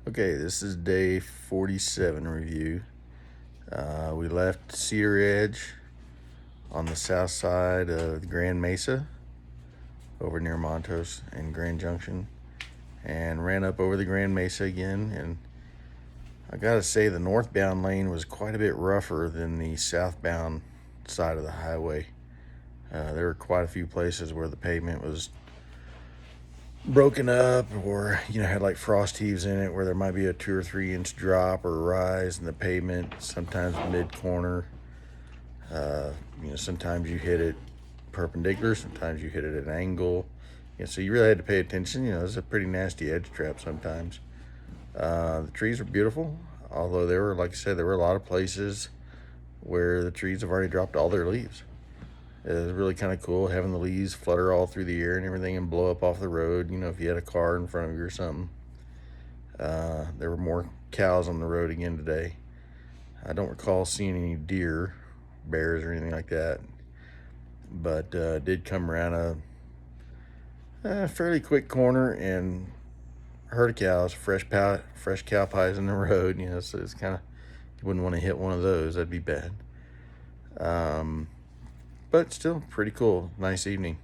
Okay, this is day 47 review. We left Cedar Edge on the south side of the Grand Mesa over near Montos and Grand Junction and ran up over the Grand Mesa again. And I gotta say, the northbound lane was quite a bit rougher than the southbound side of the highway. There were quite a few places where the pavement was broken up or had like frost heaves in it where there might be a 2 or 3 inch drop or rise in the pavement, sometimes mid corner. Sometimes you hit it perpendicular, sometimes you hit it at an angle. So you really had to pay attention. It's a pretty nasty edge trap sometimes. The trees were beautiful, although there were, like I said, there were a lot of places where the trees have already dropped all their leaves. It was really kind of cool having the leaves flutter all through the air and everything and blow up off the road, if you had a car in front of you or something. There were more cows on the road again today. I don't recall seeing any deer, bears, or anything like that, but did come around a fairly quick corner and herd of cows, fresh cow pies in the road. So it's kind of, you wouldn't want to hit one of those. That'd be bad. But still pretty cool. Nice evening.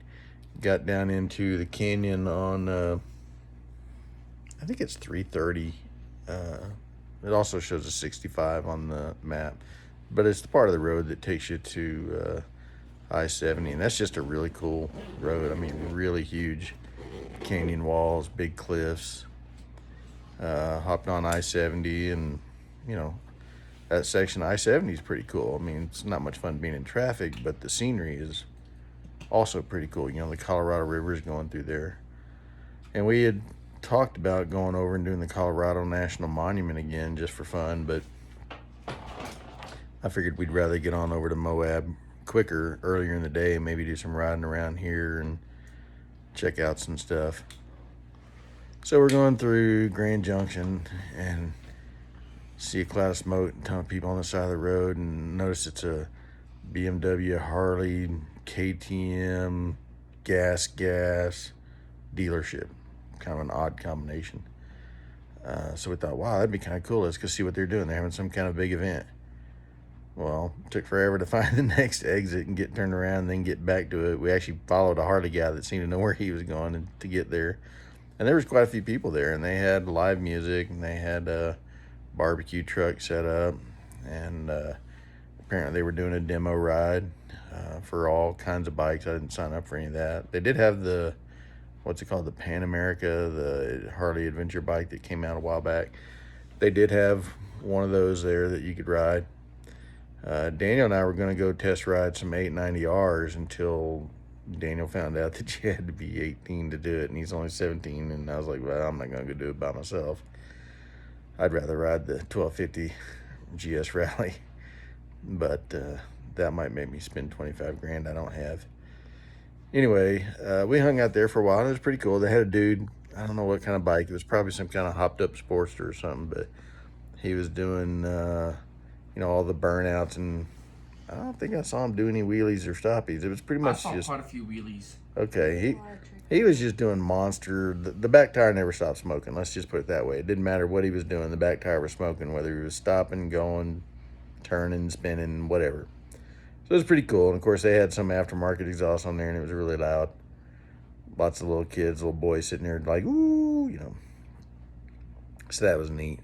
Got down into the canyon on I think it's 3:30. It also shows a 65 on the map, but it's the part of the road that takes you to I-70, and that's just a really cool road. I mean, really huge canyon walls, big cliffs. Hopped on I-70, and that section of I-70 is pretty cool. I mean, it's not much fun being in traffic, but the scenery is also pretty cool. The Colorado River is going through there. And we had talked about going over and doing the Colorado National Monument again just for fun, but I figured we'd rather get on over to Moab quicker earlier in the day and maybe do some riding around here and check out some stuff. So we're going through Grand Junction and see a cloud of smoke and a ton of people on the side of the road, and notice it's a BMW, Harley, KTM, gas dealership. Kind of an odd combination. So we thought, wow, that'd be kind of cool. Let's go see what they're doing. They're having some kind of big event. Well, it took forever to find the next exit and get turned around and then get back to it. We actually followed a Harley guy that seemed to know where he was going to get there. And there was quite a few people there, and they had live music, and they had a barbecue truck set up, and apparently they were doing a demo ride for all kinds of bikes. I didn't sign up for any of that. They did have the, what's it called, the Pan America, the Harley adventure bike that came out a while back. They did have one of those there that you could ride. Daniel and I were going to go test ride some 890Rs until Daniel found out that you had to be 18 to do it, and he's only 17, and I was like, well, I'm not going to go do it by myself. I'd rather ride the 1250 GS Rally, but that might make me spend 25 grand I don't have. Anyway, we hung out there for a while, and it was pretty cool. They had a dude, I don't know what kind of bike, it was probably some kind of hopped up Sportster or something, but he was doing all the burnouts, and I don't think I saw him do any wheelies or stoppies. It was pretty much I saw just quite a few wheelies. okay. He was just doing monster. The back tire never stopped smoking. Let's just put it that way. It didn't matter what he was doing. The back tire was smoking, whether he was stopping, going, turning, spinning, whatever. So it was pretty cool. And of course, they had some aftermarket exhaust on there, and it was really loud. Lots of little kids, little boys sitting there like, ooh. So that was neat.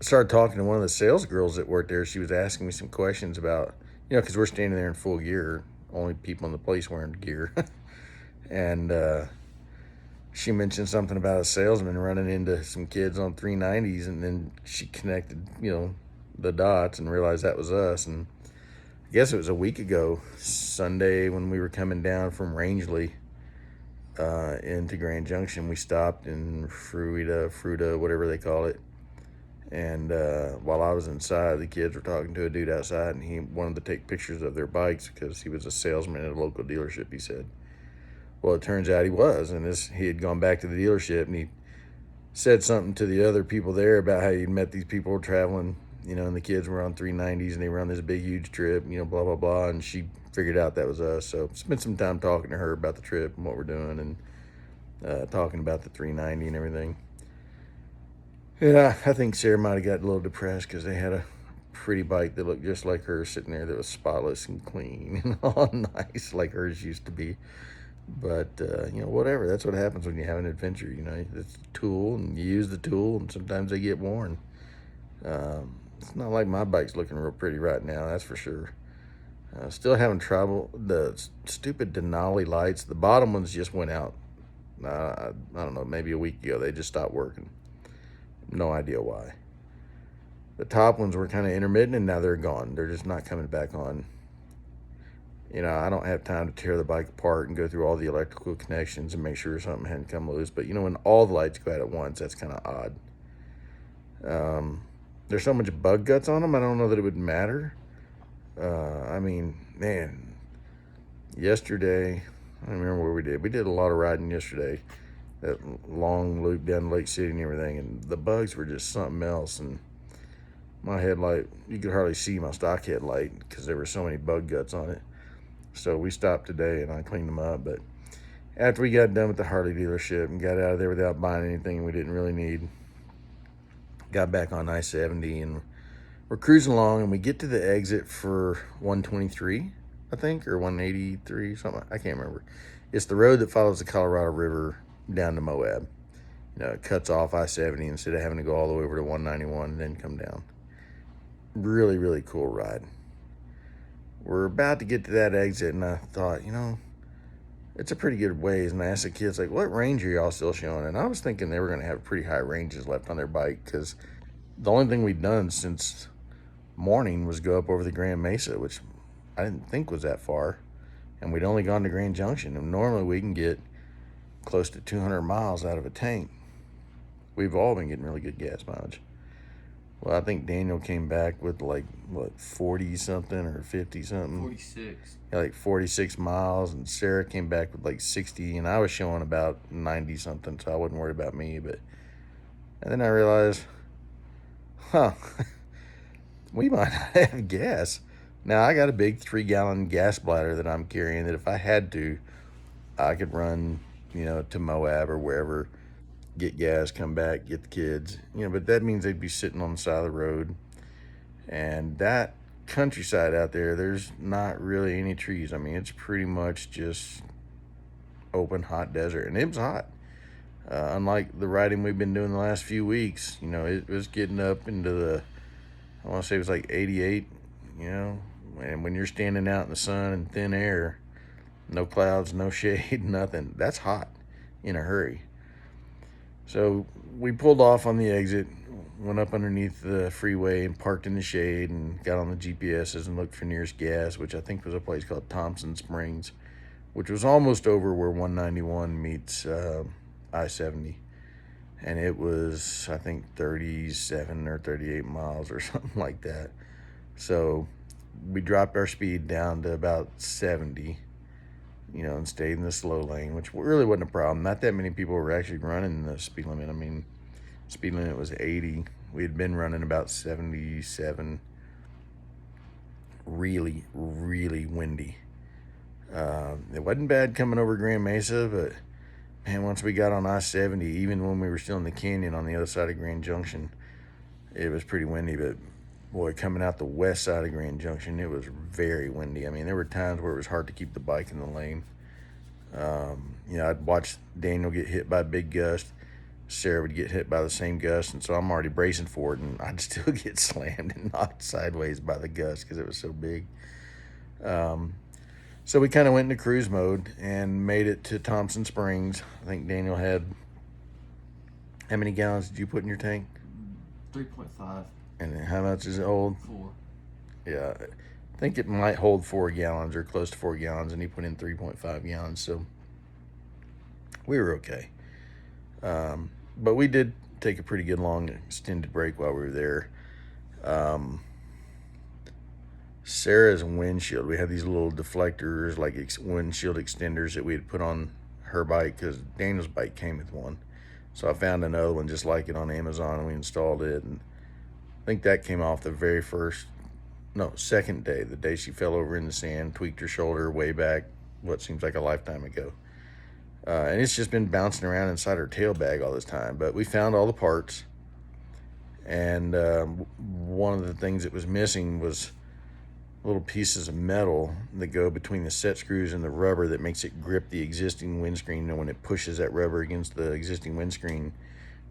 Started talking to one of the sales girls that worked there. She was asking me some questions about, because we're standing there in full gear, only people in the place wearing gear. And she mentioned something about a salesman running into some kids on 390s, and then she connected, the dots and realized that was us. And I guess it was a week ago, Sunday, when we were coming down from Rangeley into Grand Junction. We stopped in Fruta, whatever they call it. And while I was inside, the kids were talking to a dude outside, and he wanted to take pictures of their bikes because he was a salesman at a local dealership, he said. Well, it turns out he was, and he had gone back to the dealership, and he said something to the other people there about how he'd met these people traveling, and the kids were on 390s, and they were on this big, huge trip, blah, blah, blah, and she figured out that was us. So spent some time talking to her about the trip and what we're doing, and talking about the 390 and everything. Yeah, I think Sarah might have got a little depressed because they had a pretty bike that looked just like hers sitting there that was spotless and clean and all nice like hers used to be. But, whatever. That's what happens when you have an adventure. It's a tool and you use the tool and sometimes they get worn. It's not like my bike's looking real pretty right now, that's for sure. Still having trouble. The stupid Denali lights, the bottom ones just went out. I don't know, maybe a week ago. They just stopped working. No idea why. The top ones were kind of intermittent and now they're gone. They're just not coming back on. I don't have time to tear the bike apart and go through all the electrical connections and make sure something hadn't come loose. But when all the lights go out at once, that's kind of odd. There's so much bug guts on them, I don't know that it would matter. Man, yesterday, I don't remember what we did. We did a lot of riding yesterday, that long loop down Lake City and everything, and the bugs were just something else. And my headlight, you could hardly see my stock headlight because there were so many bug guts on it. So we stopped today and I cleaned them up. But after we got done with the Harley dealership and got out of there without buying anything we didn't really need, got back on I-70 and we're cruising along, and we get to the exit for 123, I think, or 183, something. I can't remember. It's the road that follows the Colorado River down to Moab. It cuts off I-70 instead of having to go all the way over to 191 and then come down. Really, really cool ride. We're about to get to that exit, and I thought, it's a pretty good ways. And I asked the kids, like, what range are y'all still showing? And I was thinking they were going to have pretty high ranges left on their bike because the only thing we'd done since morning was go up over the Grand Mesa, which I didn't think was that far. And we'd only gone to Grand Junction. And normally we can get close to 200 miles out of a tank. We've all been getting really good gas mileage. Well, I think Daniel came back with 40 something or 50 something. 46. Yeah, 46 miles, and Sarah came back with 60, and I was showing about 90 something, so I wasn't worried about me. And then I realized, we might not have gas. Now, I got a big 3-gallon gas bladder that I'm carrying that if I had to, I could run, to Moab or wherever, get gas, come back, get the kids, but that means they'd be sitting on the side of the road. And that countryside out there's not really any trees. It's pretty much just open, hot desert, and it was hot. Unlike the riding we've been doing the last few weeks, it was getting up into I want to say it was 88, and when you're standing out in the sun and thin air, no clouds, no shade, nothing, that's hot in a hurry. So we pulled off on the exit, went up underneath the freeway and parked in the shade and got on the GPSs and looked for nearest gas, which I think was a place called Thompson Springs, which was almost over where 191 meets I-70. And it was, I think, 37 or 38 miles or something like that. So we dropped our speed down to about 70, and stayed in the slow lane, which really wasn't a problem. Not that many people were actually running the speed limit. Speed limit was 80. We had been running about 77. Really, really windy. It wasn't bad coming over Grand Mesa, but man, once we got on I-70, even when we were still in the canyon on the other side of Grand Junction, it was pretty windy. But boy, coming out the west side of Grand Junction, it was very windy. There were times where it was hard to keep the bike in the lane. I'd watch Daniel get hit by a big gust. Sarah would get hit by the same gust, and so I'm already bracing for it, and I'd still get slammed and knocked sideways by the gust because it was so big. So we kind of went into cruise mode and made it to Thompson Springs. I think Daniel had, how many gallons did you put in your tank? 3.5. And how much is it hold? 4. Yeah, I think it might hold 4 gallons or close to 4 gallons, and he put in 3.5 gallons, so we were okay. But we did take a pretty good long extended break while we were there. Sarah's windshield, we had these little deflectors, windshield extenders that we had put on her bike because Daniel's bike came with one. So I found another one just like it on Amazon, and we installed it. And I think that came off the second day, the day she fell over in the sand, tweaked her shoulder way back, what seems like a lifetime ago. And it's just been bouncing around inside her tail bag all this time. But we found all the parts. And one of the things that was missing was little pieces of metal that go between the set screws and the rubber that makes it grip the existing windscreen. And when it pushes that rubber against the existing windscreen,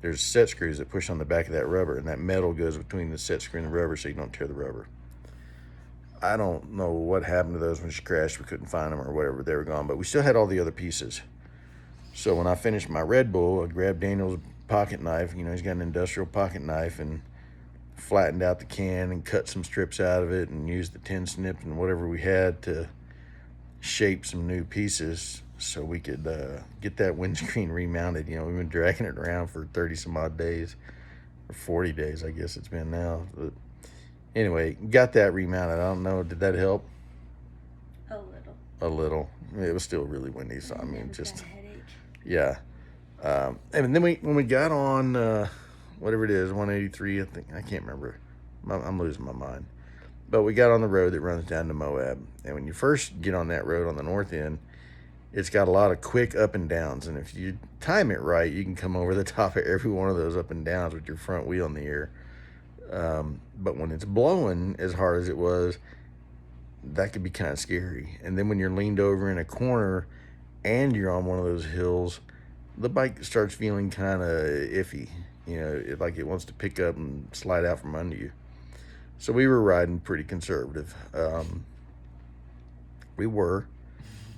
there's set screws that push on the back of that rubber, and that metal goes between the set screw and the rubber so you don't tear the rubber. I don't know what happened to those when she crashed. We couldn't find them or whatever. They were gone, but we still had all the other pieces. So when I finished my Red Bull, I grabbed Daniel's pocket knife. You know, he's got an industrial pocket knife, and flattened out the can and cut some strips out of it and used the tin snip and whatever we had to shape some new pieces so we could get that windscreen remounted. You know, we've been dragging it around for 30 some odd days, or 40 days, I guess it's been now. But anyway, got that remounted. I don't know, did that help? A little. A little. It was still really windy, so I mean, just, got a headache. yeah. And then when we got on whatever it is, 183, I think, I can't remember. I'm losing my mind. But we got on the road that runs down to Moab. And when you first get on that road on the north end, it's got a lot of quick up and downs. And if you time it right, you can come over the top of every one of those up and downs with your front wheel in the air. But when it's blowing as hard as it was, that could be kind of scary. And then when you're leaned over in a corner and you're on one of those hills, the bike starts feeling kind of iffy. You know, like it wants to pick up and slide out from under you. So we were riding pretty conservative. We were,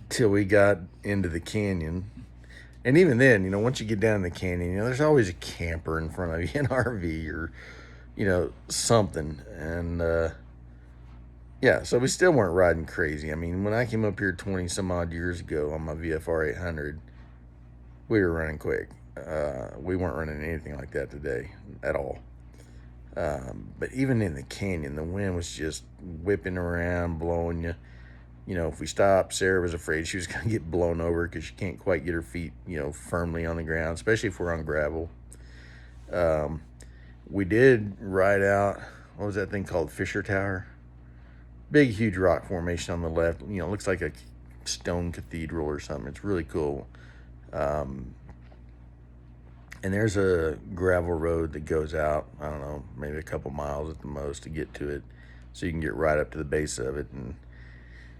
till we got into the canyon. And even then, you know, once you get down in the canyon, you know, there's always a camper in front of you, an RV or, you know, something. And, yeah, so we still weren't riding crazy. I mean, when I came up here 20 some odd years ago on my VFR 800, we were running quick. We weren't running anything like that today at all. But even in the canyon, the wind was just whipping around, blowing you. You know, if we stopped, Sarah was afraid she was going to get blown over because she can't quite get her feet, you know, firmly on the ground, especially if we're on gravel. We did ride out, what was that thing called? Fisher Tower? Big, huge rock formation on the left. You know, it looks like a stone cathedral or something. It's really cool. And there's a gravel road that goes out, I don't know, maybe a couple miles at the most to get to it. So you can get right up to the base of it. And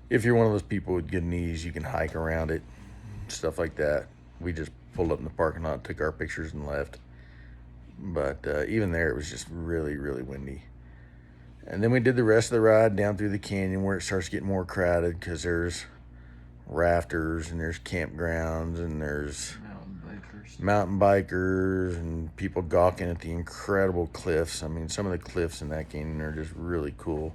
if you're one of those people with good knees, you can hike around it, stuff like that. We just pulled up in the parking lot, took our pictures and left. But even there, it was just really, really windy. And then we did the rest of the ride down through the canyon where it starts getting more crowded because there's rafters and there's campgrounds and there's mountain bikers and people gawking at the incredible cliffs. I mean, some of the cliffs in that canyon are just really cool.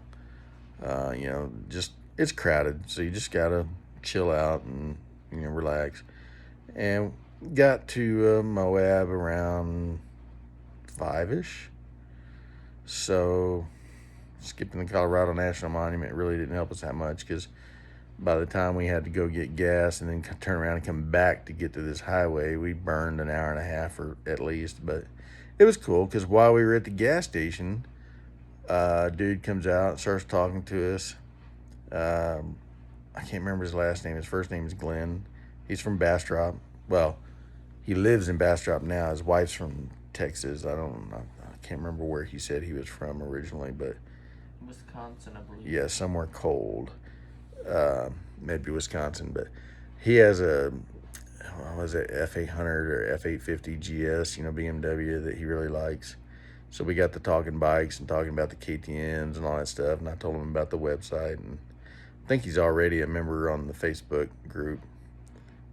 You know, just, it's crowded, so you just gotta chill out and, you know, relax. And got to Moab around 5-ish. So skipping the Colorado National Monument really didn't help us that much because by the time we had to go get gas and then turn around and come back to get to this highway, we burned an hour and a half or at least. But it was cool because while we were at the gas station, dude comes out and starts talking to us. I can't remember his last name. His first name is Glenn. He's from Bastrop. Well, he lives in Bastrop now. His wife's from Texas. I can't remember where he said he was from originally, but Wisconsin, I believe. yeah, somewhere cold. Maybe Wisconsin, but he has a, what was it, F800 or F850 GS, you know, BMW that he really likes. So we got to talking bikes and talking about the KTMs and all that stuff, and I told him about the website, and I think he's already a member on the Facebook group.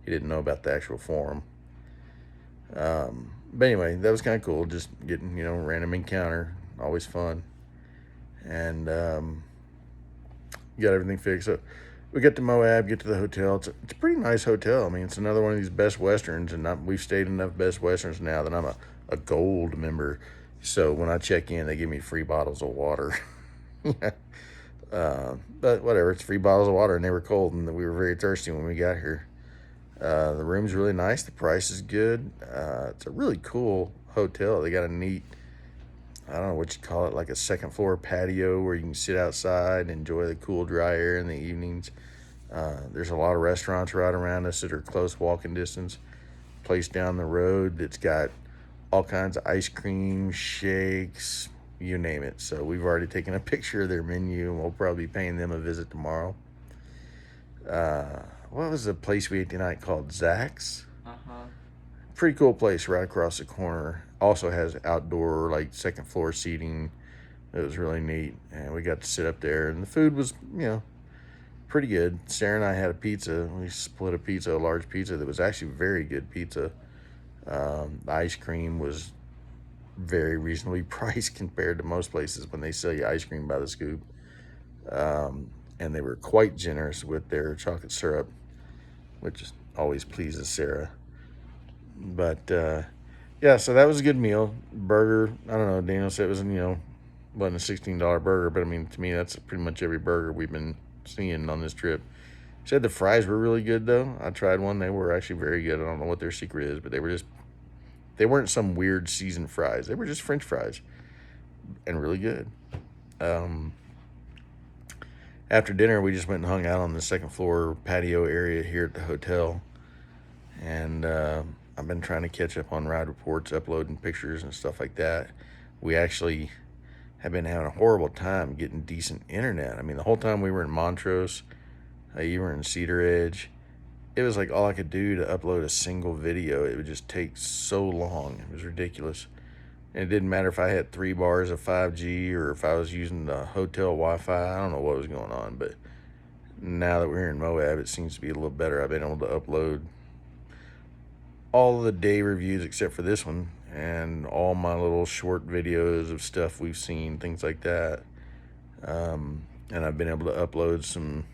He didn't know about the actual forum. But anyway, that was kind of cool, just getting, you know, random encounter, always fun. And got everything fixed. So we get to Moab, get to the hotel. It's a pretty nice hotel. I mean, it's another one of these Best Westerns, and we've stayed in enough Best Westerns now that I'm a gold member. So when I check in, they give me free bottles of water. But whatever, it's free bottles of water, and they were cold, and we were very thirsty when we got here. The room's really nice. The price is good. It's a really cool hotel. They got a neat, I don't know what you call it, like a second floor patio where you can sit outside and enjoy the cool, dry air in the evenings. There's a lot of restaurants right around us that are close walking distance. Place down the road that's got all kinds of ice cream, shakes, you name it. So we've already taken a picture of their menu, and we'll probably be paying them a visit tomorrow. What was the place we ate tonight called? Zach's? Uh-huh. Pretty cool place right across the corner. Also has outdoor, like, second floor seating. It was really neat, and we got to sit up there, and the food was, pretty good. Sarah and I had a pizza. We split a large pizza that was actually very good pizza. The ice cream was very reasonably priced compared to most places when they sell you ice cream by the scoop. And they were quite generous with their chocolate syrup, which always pleases Sarah. But yeah, so that was a good meal. Burger, I don't know, Daniel said it wasn't a $16 burger, but I mean, to me, that's pretty much every burger we've been seeing on this trip. He said the fries were really good, though. I tried one. They were actually very good. I don't know what their secret is, but they weren't some weird seasoned fries. They were just French fries and really good. After dinner, we just went and hung out on the second floor patio area here at the hotel. And I've been trying to catch up on ride reports, uploading pictures and stuff like that. We actually have been having a horrible time getting decent internet. I mean, the whole time we were in Montrose, you were in Cedar Edge, it was like all I could do to upload a single video. It would just take so long. It was ridiculous. And it didn't matter if I had 3 bars of 5G or if I was using the hotel Wi-Fi. I don't know what was going on, but now that we're here in Moab, it seems to be a little better. I've been able to upload all of the day reviews except for this one, and all my little short videos of stuff we've seen, things like that. And I've been able to upload some,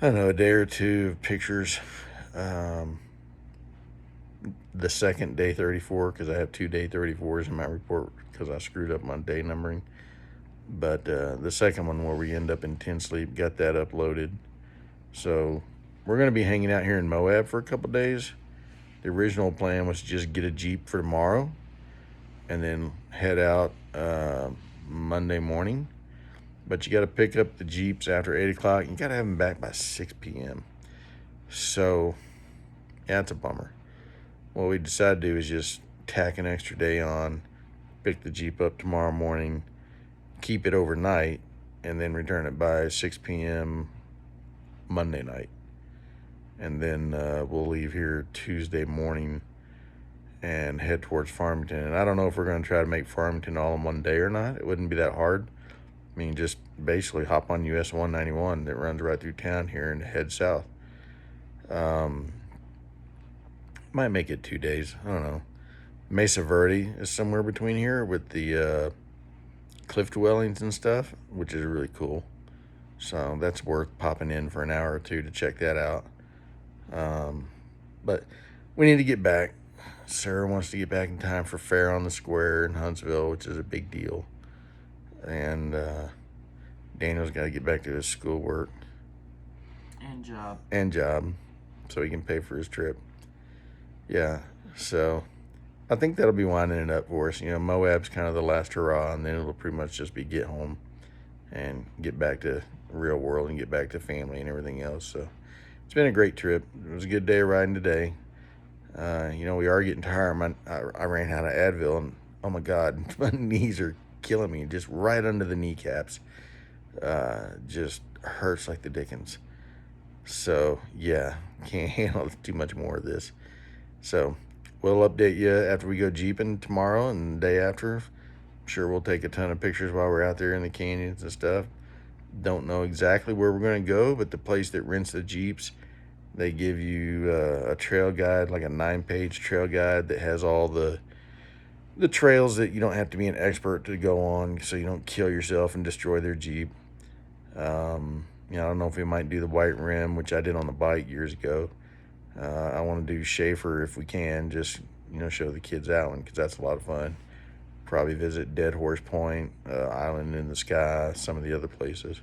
I don't know, a day or two of pictures. The second day 34, because I have 2 day 34s in my report because I screwed up my day numbering. But the second one where we end up in Ten Sleep, got that uploaded. So we're going to be hanging out here in Moab for a couple days. The original plan was to just get a Jeep for tomorrow and then head out Monday morning. But you got to pick up the Jeeps after 8 o'clock. You got to have them back by 6 p.m. So, yeah, it's a bummer. What we decided to do is just tack an extra day on, pick the Jeep up tomorrow morning, keep it overnight, and then return it by 6 p.m. Monday night. And then we'll leave here Tuesday morning and head towards Farmington. And I don't know if we're going to try to make Farmington all in one day or not. It wouldn't be that hard. I mean, just basically hop on US 191 that runs right through town here and head south. Might make it 2 days. I don't know. Mesa Verde is somewhere between here with the cliff dwellings and stuff, which is really cool. So that's worth popping in for an hour or two to check that out. But we need to get back. Sarah wants to get back in time for Fair on the Square in Huntsville, which is a big deal. And Daniel's got to get back to his schoolwork. And job. So he can pay for his trip. Yeah, so I think that'll be winding it up for us. Moab's kind of the last hurrah, and then it'll pretty much just be get home and get back to the real world and get back to family and everything else. So it's been a great trip. It was a good day riding today. We are getting tired. I ran out of Advil, and oh my God, my knees are killing me, just right under the kneecaps. Just hurts like the dickens. So yeah, can't handle too much more of this. So we'll update you after we go jeeping tomorrow and the day after. I'm sure we'll take a ton of pictures while we're out there in the canyons and stuff. Don't know exactly where we're going to go, but the place that rents the Jeeps, they give you a trail guide, like a 9-page trail guide that has all the trails that you don't have to be an expert to go on, so you don't kill yourself and destroy their Jeep. I don't know if we might do the White Rim, which I did on the bike years ago. I want to do Schaefer if we can, just show the kids that one, because that's a lot of fun. Probably visit Dead Horse Point, Island in the Sky, some of the other places.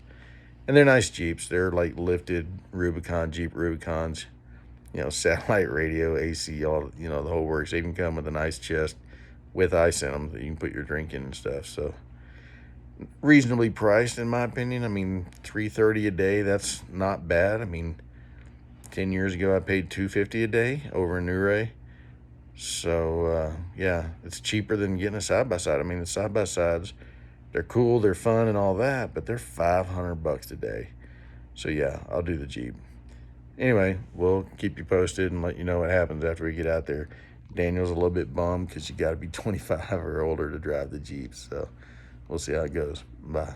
And they're nice Jeeps. They're like lifted Rubicon, Jeep Rubicons, satellite radio, AC, all, the whole works. They even come with a nice chest with ice in them that you can put your drink in and stuff. So reasonably priced, in my opinion. I mean, $330 a day, that's not bad. I mean, 10 years ago, I paid $250 a day over in Ouray. So yeah, it's cheaper than getting a side by side. I mean, the side by sides, they're cool, they're fun, and all that, but they're $500 a day. So yeah, I'll do the Jeep. Anyway, we'll keep you posted and let you know what happens after we get out there. Daniel's a little bit bummed because you got to be 25 or older to drive the Jeep. So we'll see how it goes. Bye.